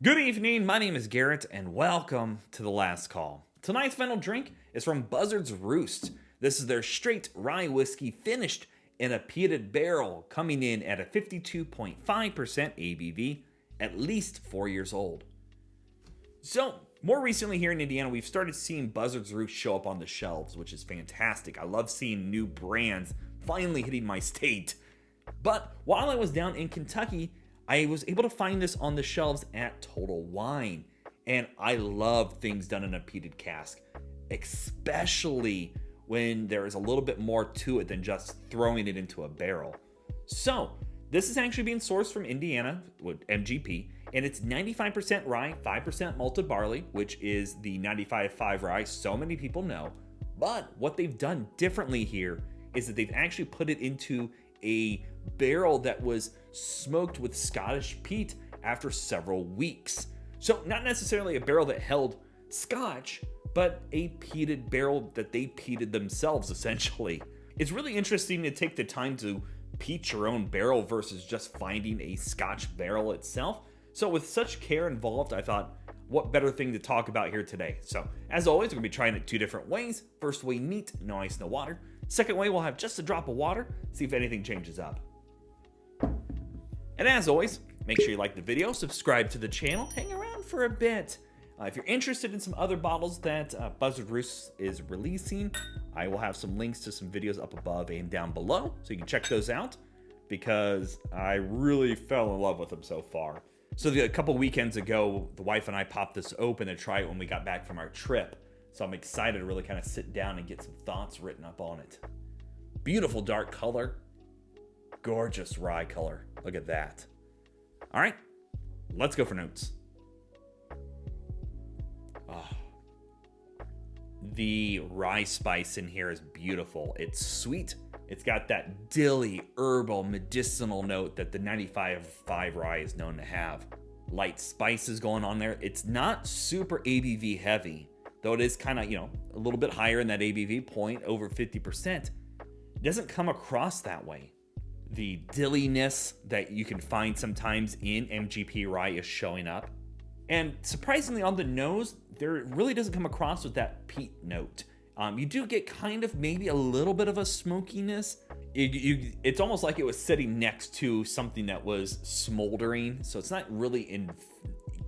Good evening, my name is Garrett, and welcome to The Last Call. Tonight's final drink is from Buzzard's Roost. This is their straight rye whiskey finished in a peated barrel, coming in at a 52.5% ABV, at least 4 years old. So, more recently here in Indiana, we've started seeing Buzzard's Roost show up on the shelves, which is fantastic. I love seeing new brands finally hitting my state. But while I was down in Kentucky, I was able to find this on the shelves at Total Wine, and I love things done in a peated cask, especially when there is a little bit more to it than just throwing it into a barrel. So, this is actually being sourced from Indiana with MGP, and it's 95% rye, 5% malted barley, which is the 95.5 rye so many people know. But what they've done differently here is that they've actually put it into a barrel that was smoked with Scottish peat after several weeks. So not necessarily a barrel that held Scotch, but a peated barrel that they peated themselves, essentially. It's really interesting to take the time to peat your own barrel versus just finding a Scotch barrel itself. So with such care involved, I thought, what better thing to talk about here today? So as always, we're gonna be trying it two different ways. First way, neat, no ice, no water. Second way, we'll have just a drop of water, see if anything changes up. And as always, make sure you like the video, subscribe to the channel, hang around for a bit. If you're interested in some other bottles that Buzzard Roost is releasing, I will have some links to some videos up above and down below, so you can check those out, because I really fell in love with them so far. So a couple weekends ago, the wife and I popped this open to try it when we got back from our trip. So I'm excited to really kind of sit down and get some thoughts written up on it. Beautiful dark color. Gorgeous rye color. Look at that. All right, let's go for notes. Oh, the rye spice in here is beautiful. It's sweet. It's got that dilly, herbal, medicinal note that the 95.5 rye is known to have. Light spices going on there. It's not super ABV heavy, though it is kind of, a little bit higher in that ABV point, over 50%. It doesn't come across that way. The dilliness that you can find sometimes in MGP rye is showing up. And surprisingly, on the nose, there really doesn't come across with that peat note. You do get kind of maybe a little bit of a smokiness. It's almost like it was sitting next to something that was smoldering. So it's not really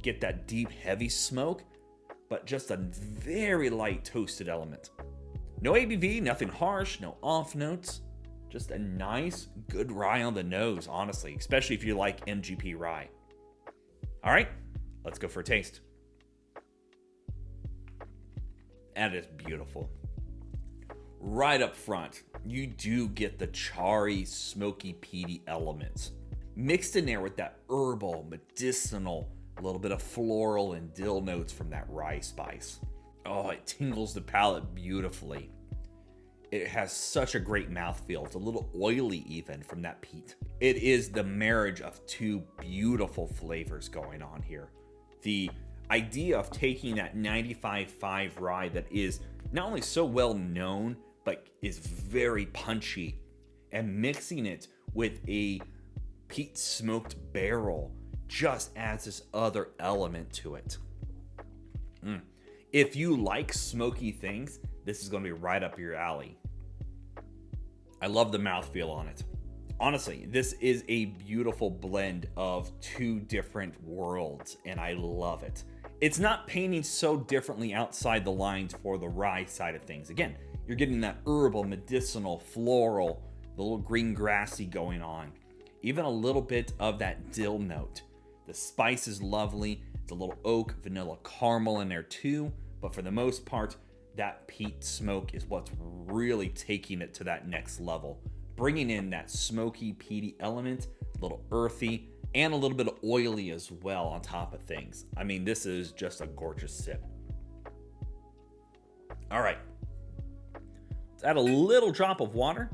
get that deep, heavy smoke, but just a very light toasted element. No ABV, nothing harsh, no off notes. Just a nice, good rye on the nose, honestly, especially if you like MGP rye. All right, let's go for a taste. That is beautiful. Right up front, you do get the charry, smoky, peaty elements. Mixed in there with that herbal, medicinal, a little bit of floral and dill notes from that rye spice. Oh, it tingles the palate beautifully. It has such a great mouthfeel. It's a little oily even from that peat. It is the marriage of two beautiful flavors going on here. The idea of taking that 95.5 rye that is not only so well known, but is very punchy, and mixing it with a peat smoked barrel just adds this other element to it. If you like smoky things, this is going to be right up your alley. I love the mouthfeel on it. Honestly, this is a beautiful blend of two different worlds, and I love it. It's not painting so differently outside the lines for the rye side of things. Again, you're getting that herbal, medicinal, floral, the little green grassy going on. Even a little bit of that dill note. The spice is lovely. It's a little oak, vanilla caramel in there too, but for the most part, that peat smoke is what's really taking it to that next level. Bringing in that smoky, peaty element, a little earthy, and a little bit of oily as well on top of things. I mean, this is just a gorgeous sip. All right. Let's add a little drop of water.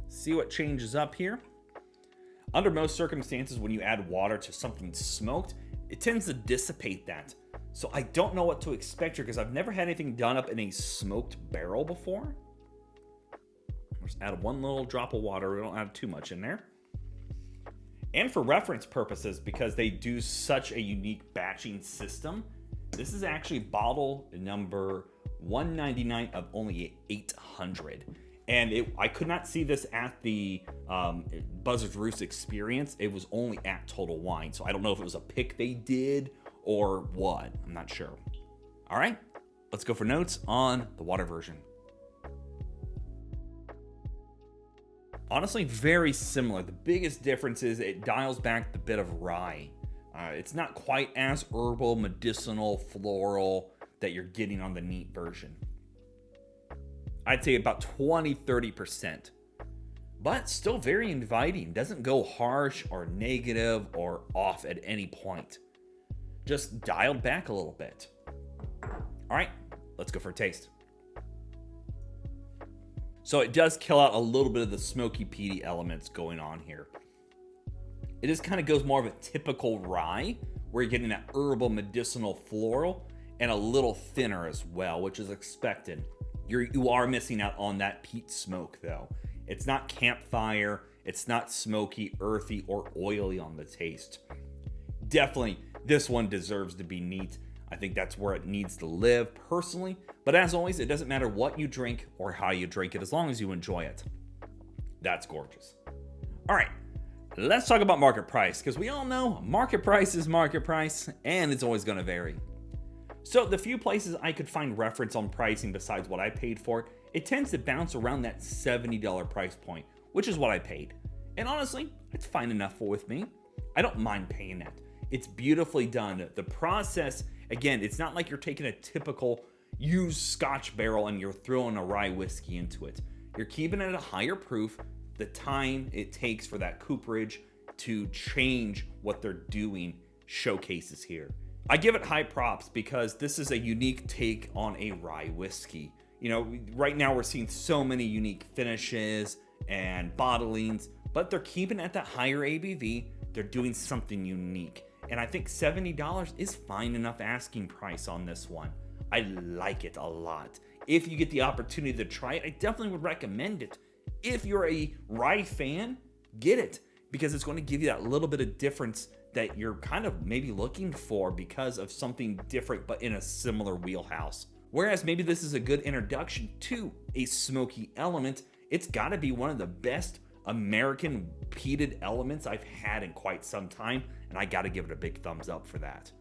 See what changes up here. Under most circumstances, when you add water to something smoked, it tends to dissipate that. So I don't know what to expect here because I've never had anything done up in a smoked barrel before. Just add one little drop of water. We don't add too much in there. And for reference purposes, because they do such a unique batching system, this is actually bottle number 199 of only 800. And I could not see this at the Buzzard's Roost experience. It was only at Total Wine. So I don't know if it was a pick they did or what. I'm not sure. All right, let's go for notes on the water version. Honestly, very similar. The biggest difference is it dials back the bit of rye. It's not quite as herbal, medicinal, floral that you're getting on the neat version. I'd say about 20-30%. But still very inviting. Doesn't go harsh or negative or off at any point. Just dialed back a little bit. All right, let's go for a taste. So it does kill out a little bit of the smoky, peaty elements going on here. It just kind of goes more of a typical rye, where you're getting that herbal, medicinal, floral, and a little thinner as well, which is expected. You are missing out on that peat smoke, though. It's not campfire. It's not smoky, earthy, or oily on the taste. Definitely, this one deserves to be neat. I think that's where it needs to live personally. But as always, it doesn't matter what you drink or how you drink it, as long as you enjoy it. That's gorgeous. All right, let's talk about market price, because we all know market price is market price, and it's always going to vary. So the few places I could find reference on pricing besides what I paid for it tends to bounce around that $70 price point, which is what I paid. And honestly, it's fine enough with me. I don't mind paying that. It's beautifully done. The process, again, it's not like you're taking a typical used Scotch barrel and you're throwing a rye whiskey into it. You're keeping it at a higher proof. The time it takes for that cooperage to change what they're doing showcases here. I give it high props because this is a unique take on a rye whiskey. You know, right now we're seeing so many unique finishes and bottlings, but they're keeping it at that higher ABV. They're doing something unique. And I think $70 is fine enough asking price on this one. I like it a lot. If you get the opportunity to try it, I definitely would recommend it. If you're a rye fan, get it, because it's going to give you that little bit of difference that you're kind of maybe looking for because of something different but in a similar wheelhouse. Whereas maybe this is a good introduction to a smoky element, it's got to be one of the best American peated elements I've had in quite some time, and I got to give it a big thumbs up for that.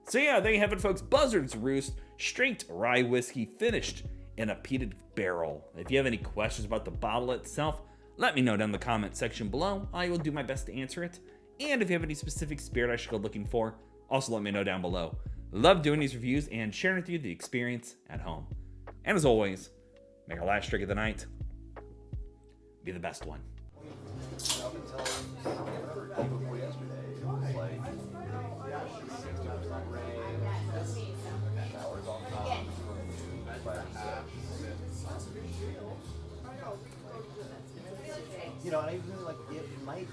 So yeah, there you have it, folks. Buzzard's Roost straight rye whiskey finished in a peated barrel. If you have any questions about the bottle itself, let me know down in the comment section below. I will do my best to answer it. And if you have any specific spirit I should go looking for, also let me know down below. Love doing these reviews and sharing with you the experience at home. And as always, make our last drink of the night be the best one. You know, and I even like it might